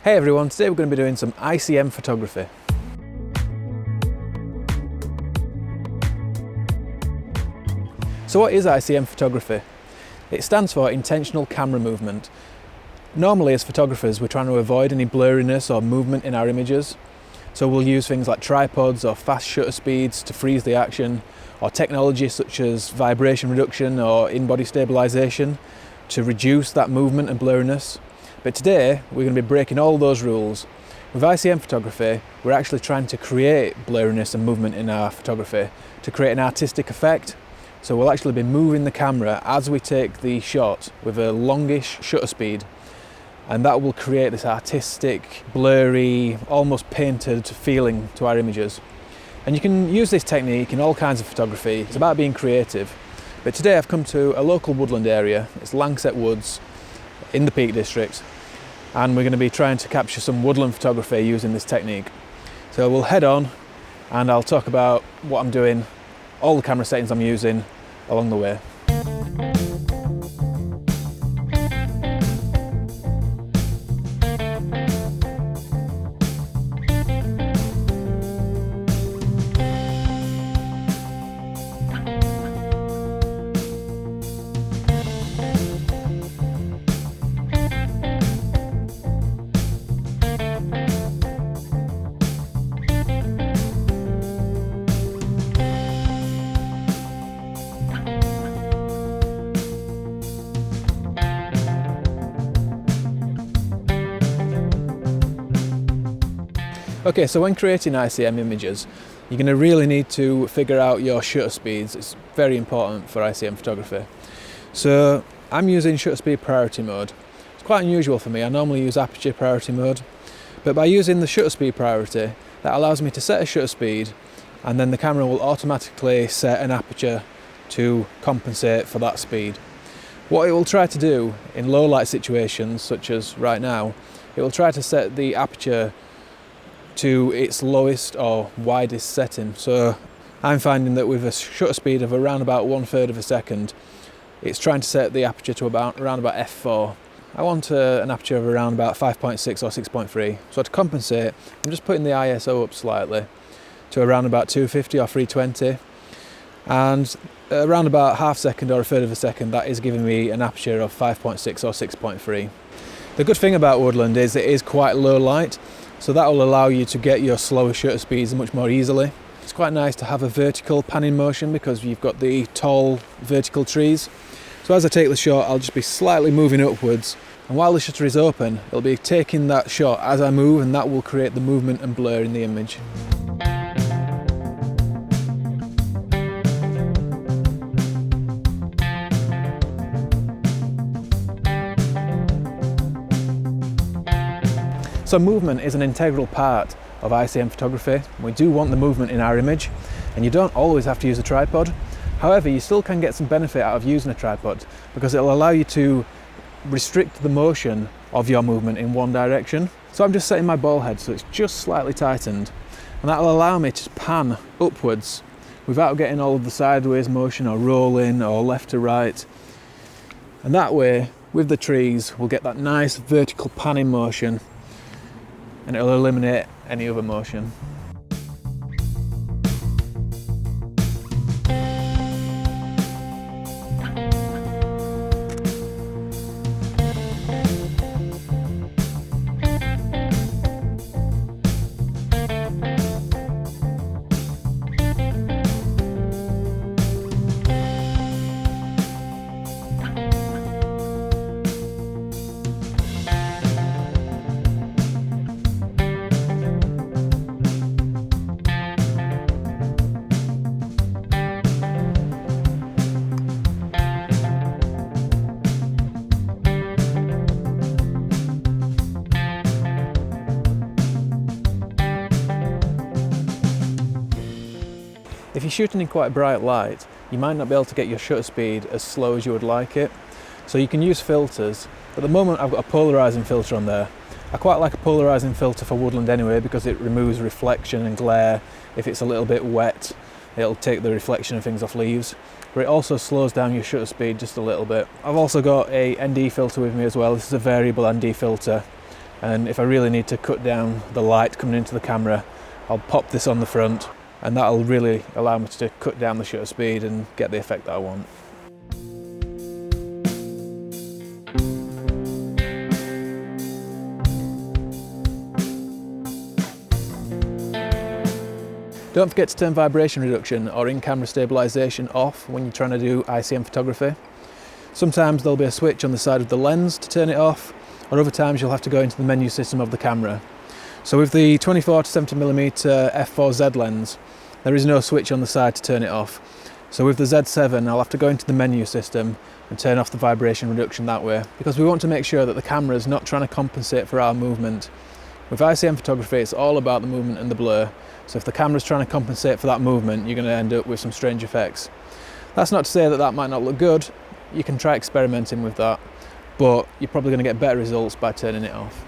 Hey everyone, today we're going to be doing some ICM photography. So what is ICM photography? It stands for intentional camera movement. Normally as photographers we're trying to avoid any blurriness or movement in our images. So we'll use things like tripods or fast shutter speeds to freeze the action, or technology such as vibration reduction or in-body stabilization to reduce that movement and blurriness. But today we're going to be breaking all those rules. With ICM photography, we're actually trying to create blurriness and movement in our photography to create an artistic effect. So we'll actually be moving the camera as we take the shot with a longish shutter speed, and that will create this artistic, blurry, almost painted feeling to our images. And you can use this technique in all kinds of photography. It's about being creative. But today I've come to a local woodland area. It's Lancet Woods in the Peak District, and we're going to be trying to capture some woodland photography using this technique. So we'll head on and I'll talk about what I'm doing, all the camera settings I'm using along the way. Okay, so when creating ICM images, you're going to really need to figure out your shutter speeds. It's very important for ICM photography. So I'm using shutter speed priority mode. It's quite unusual for me. I normally use aperture priority mode, but by using the shutter speed priority, that allows me to set a shutter speed, and then the camera will automatically set an aperture to compensate for that speed. What it will try to do in low light situations, such as right now, it will try to set the aperture to its lowest or widest setting. So I'm finding that with a shutter speed of around about 1/3 of a second, it's trying to set the aperture to around about f4. I want an aperture of around about 5.6 or 6.3. So to compensate, I'm just putting the ISO up slightly to around about 250 or 320, and around about half second or 1/3 of a second, that is giving me an aperture of 5.6 or 6.3. The good thing about woodland is it is quite low light, so that will allow you to get your slower shutter speeds much more easily. It's quite nice to have a vertical panning motion because you've got the tall vertical trees. So as I take the shot, I'll just be slightly moving upwards, and while the shutter is open, it'll be taking that shot as I move, and that will create the movement and blur in the image. So movement is an integral part of ICM photography. We do want the movement in our image, and you don't always have to use a tripod. However, you still can get some benefit out of using a tripod because it'll allow you to restrict the motion of your movement in one direction. So I'm just setting my ball head so it's just slightly tightened, and that'll allow me to pan upwards without getting all of the sideways motion or rolling or left to right. And that way, with the trees, we'll get that nice vertical panning motion, and it'll eliminate any other motion. If you're shooting in quite bright light, you might not be able to get your shutter speed as slow as you would like it. So you can use filters. At the moment I've got a polarizing filter on there. I quite like a polarizing filter for woodland anyway because it removes reflection and glare. If it's a little bit wet, it'll take the reflection of things off leaves. But it also slows down your shutter speed just a little bit. I've also got a ND filter with me as well. This is a variable ND filter. and if I really need to cut down the light coming into the camera, I'll pop this on the front, and that'll really allow me to cut down the shutter speed and get the effect that I want. Don't forget to turn vibration reduction or in-camera stabilisation off when you're trying to do ICM photography. Sometimes there'll be a switch on the side of the lens to turn it off, or other times you'll have to go into the menu system of the camera. So with the 24 to 70mm f4Z lens, there is no switch on the side to turn it off. So with the Z7, I'll have to go into the menu system and turn off the vibration reduction that way, because we want to make sure that the camera is not trying to compensate for our movement. With ICM photography, it's all about the movement and the blur. So if the camera's trying to compensate for that movement, you're going to end up with some strange effects. That's not to say that that might not look good. You can try experimenting with that, but you're probably going to get better results by turning it off.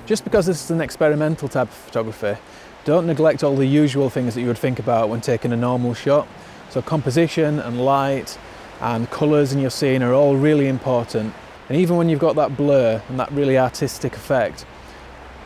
Just because this is an experimental type of photography, don't neglect all the usual things that you would think about when taking a normal shot. So composition and light and colours in your scene are all really important. And even when you've got that blur and that really artistic effect,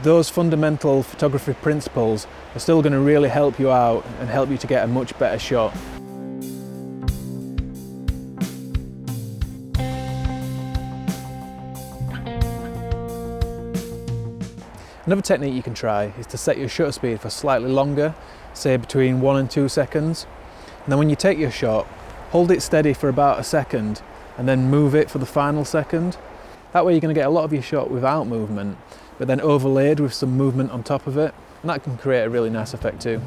those fundamental photography principles are still going to really help you out and help you to get a much better shot. Another technique you can try is to set your shutter speed for slightly longer, say between 1 and 2 seconds. And then when you take your shot, hold it steady for about a second and then move it for the final second. That way you're going to get a lot of your shot without movement, but then overlaid with some movement on top of it, and that can create a really nice effect too.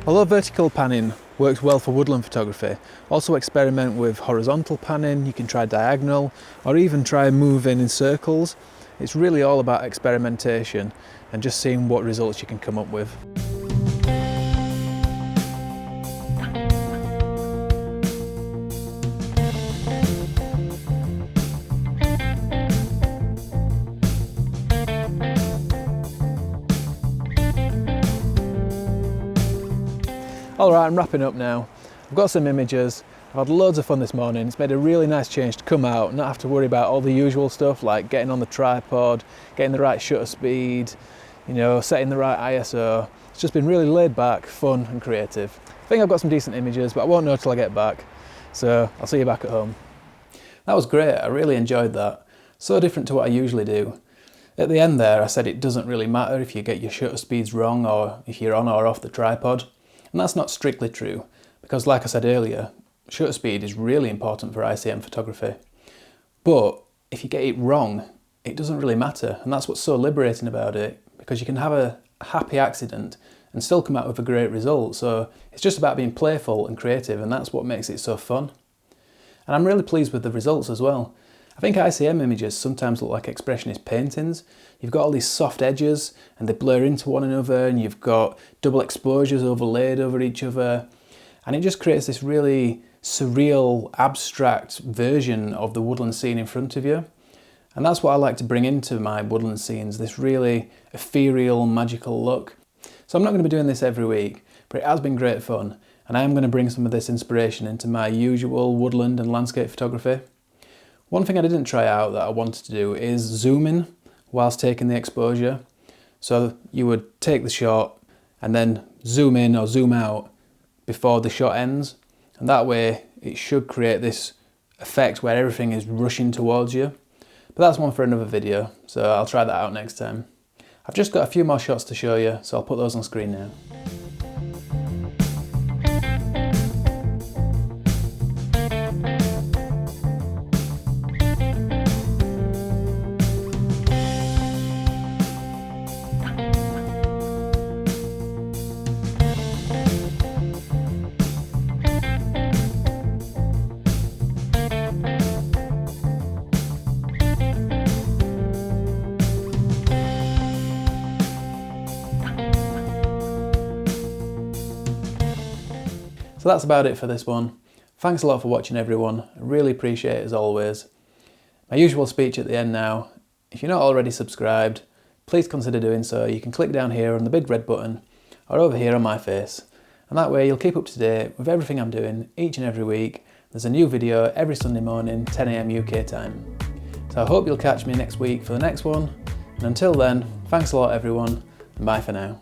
Although vertical panning works well for woodland photography, also experiment with horizontal panning. You can try diagonal or even try moving in circles. It's really all about experimentation and just seeing what results you can come up with. Alright, I'm wrapping up now. I've got some images, I've had loads of fun this morning. It's made a really nice change to come out and not have to worry about all the usual stuff like getting on the tripod, getting the right shutter speed, you know, setting the right ISO. It's just been really laid back, fun and creative. I think I've got some decent images, but I won't know till I get back. So I'll see you back at home. That was great, I really enjoyed that. So different to what I usually do. At the end there I said it doesn't really matter if you get your shutter speeds wrong or if you're on or off the tripod. And that's not strictly true, because like I said earlier, shutter speed is really important for ICM photography. But if you get it wrong, it doesn't really matter, and that's what's so liberating about it, because you can have a happy accident and still come out with a great result. So it's just about being playful and creative, and that's what makes it so fun. And I'm really pleased with the results as well. I think ICM images sometimes look like expressionist paintings. You've got all these soft edges and they blur into one another, and you've got double exposures overlaid over each other, and it just creates this really surreal, abstract version of the woodland scene in front of you. And that's what I like to bring into my woodland scenes, this really ethereal, magical look. So I'm not going to be doing this every week, but it has been great fun, and I am going to bring some of this inspiration into my usual woodland and landscape photography. One thing I didn't try out that I wanted to do is zoom in whilst taking the exposure. So you would take the shot and then zoom in or zoom out before the shot ends. And that way it should create this effect where everything is rushing towards you. But that's one for another video, so I'll try that out next time. I've just got a few more shots to show you, so I'll put those on screen now. So that's about it for this one. Thanks a lot for watching everyone, I really appreciate it as always. My usual speech at the end now, if you're not already subscribed, please consider doing so. You can click down here on the big red button or over here on my face, and that way you'll keep up to date with everything I'm doing each and every week. There's a new video every Sunday morning, 10 AM UK time. So I hope you'll catch me next week for the next one, and until then, thanks a lot everyone, and bye for now.